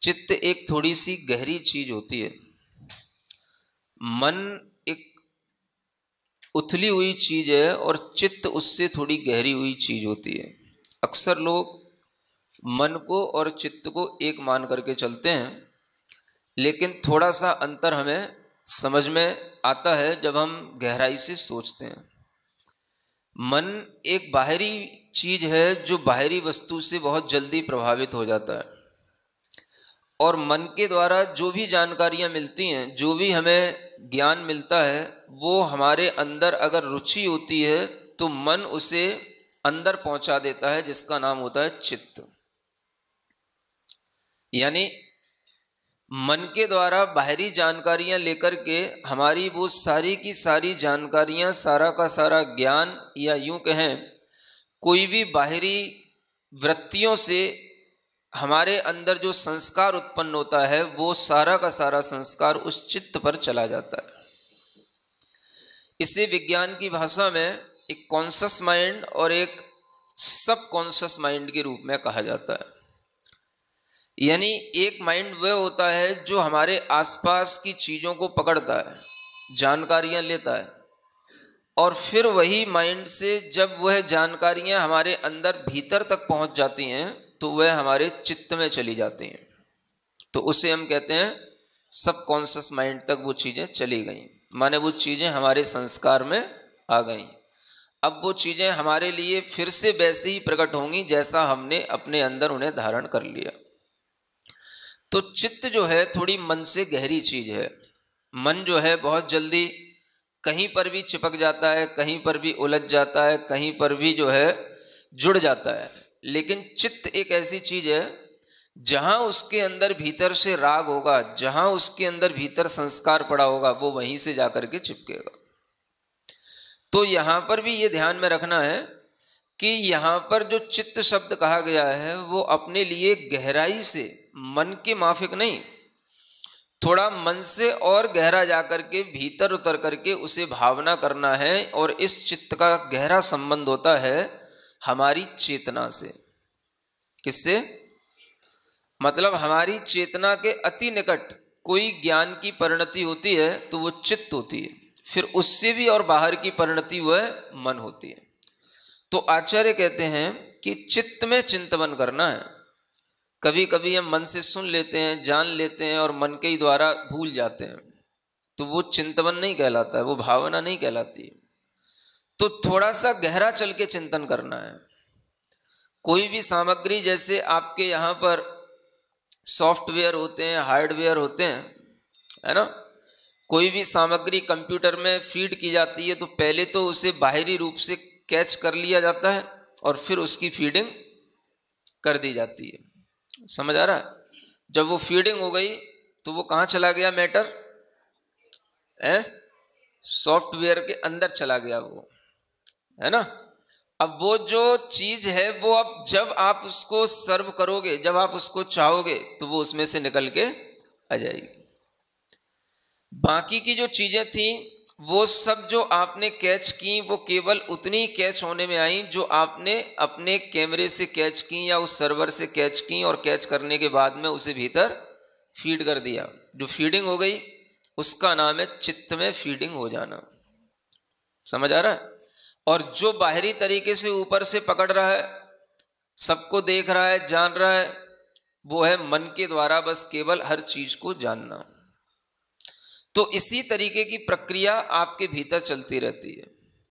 चित्त एक थोड़ी सी गहरी चीज होती है। मन एक उथली हुई चीज है और चित्त उससे थोड़ी गहरी हुई चीज होती है। अक्सर लोग मन को और चित्त को एक मान करके चलते हैं, लेकिन थोड़ा सा अंतर हमें समझ में आता है जब हम गहराई से सोचते हैं। मन एक बाहरी चीज है जो बाहरी वस्तु से बहुत जल्दी प्रभावित हो जाता है, और मन के द्वारा जो भी जानकारियां मिलती हैं, जो भी हमें ज्ञान मिलता है, वो हमारे अंदर अगर रुचि होती है तो मन उसे अंदर पहुंचा देता है, जिसका नाम होता है चित्त। यानी मन के द्वारा बाहरी जानकारियां लेकर के हमारी वो सारी की सारी जानकारियां, सारा का सारा ज्ञान, या यूं कहें कोई भी बाहरी वृत्तियों से हमारे अंदर जो संस्कार उत्पन्न होता है, वो सारा का सारा संस्कार उस चित्त पर चला जाता है। इसे विज्ञान की भाषा में एक कॉन्शस माइंड और एक सब कॉन्शस माइंड के रूप में कहा जाता है। यानी एक माइंड वह होता है जो हमारे आसपास की चीज़ों को पकड़ता है, जानकारियां लेता है, और फिर वही माइंड से जब वह जानकारियां हमारे अंदर भीतर तक पहुंच जाती हैं तो वह हमारे चित्त में चली जाती हैं। तो उसे हम कहते हैं सब कॉन्शस माइंड तक वो चीज़ें चली गई, माने वो चीज़ें हमारे संस्कार में आ गई। अब वो चीज़ें हमारे लिए फिर से वैसे ही प्रकट होंगी जैसा हमने अपने अंदर उन्हें धारण कर लिया। तो चित्त जो है थोड़ी मन से गहरी चीज है। मन जो है बहुत जल्दी कहीं पर भी चिपक जाता है, कहीं पर भी उलझ जाता है, कहीं पर भी जो है जुड़ जाता है। लेकिन चित्त एक ऐसी चीज है जहां उसके अंदर भीतर से राग होगा, जहां उसके अंदर भीतर संस्कार पड़ा होगा, वो वहीं से जाकर के चिपकेगा। तो यहां पर भी ये ध्यान में रखना है कि यहाँ पर जो चित्त शब्द कहा गया है वो अपने लिए गहराई से मन के माफिक नहीं, थोड़ा मन से और गहरा जाकर के भीतर उतर करके उसे भावना करना है। और इस चित्त का गहरा संबंध होता है हमारी चेतना से। किससे? मतलब हमारी चेतना के अति निकट कोई ज्ञान की परिणति होती है तो वो चित्त होती है, फिर उससे भी और बाहर की परिणति वह मन होती है। तो आचार्य कहते हैं कि चित्त में चिंतन करना है। कभी कभी हम मन से सुन लेते हैं, जान लेते हैं और मन के ही द्वारा भूल जाते हैं, तो वो चिंतन नहीं कहलाता है, वो भावना नहीं कहलाती। तो थोड़ा सा गहरा चल के चिंतन करना है। कोई भी सामग्री, जैसे आपके यहाँ पर सॉफ्टवेयर होते हैं, हार्डवेयर होते हैं, है ना, कोई भी सामग्री कंप्यूटर में फीड की जाती है तो पहले तो उसे बाहरी रूप से कैच कर लिया जाता है और फिर उसकी फीडिंग कर दी जाती है। समझ आ रहा है? जब वो फीडिंग हो गई तो वो कहाँ चला गया मैटर? सॉफ्टवेयर के अंदर चला गया वो, है ना। अब वो जो चीज है वो अब जब आप उसको सर्व करोगे, जब आप उसको चाहोगे, तो वो उसमें से निकल के आ जाएगी। बाकी की जो चीजें थी वो सब जो आपने कैच की, वो केवल उतनी कैच होने में आई जो आपने अपने कैमरे से कैच की या उस सर्वर से कैच की, और कैच करने के बाद में उसे भीतर फीड कर दिया। जो फीडिंग हो गई उसका नाम है चित्त में फीडिंग हो जाना। समझ आ रहा है? और जो बाहरी तरीके से ऊपर से पकड़ रहा है, सबको देख रहा है, जान रहा है, वो है मन के द्वारा बस केवल हर चीज को जानना। तो इसी तरीके की प्रक्रिया आपके भीतर चलती रहती है।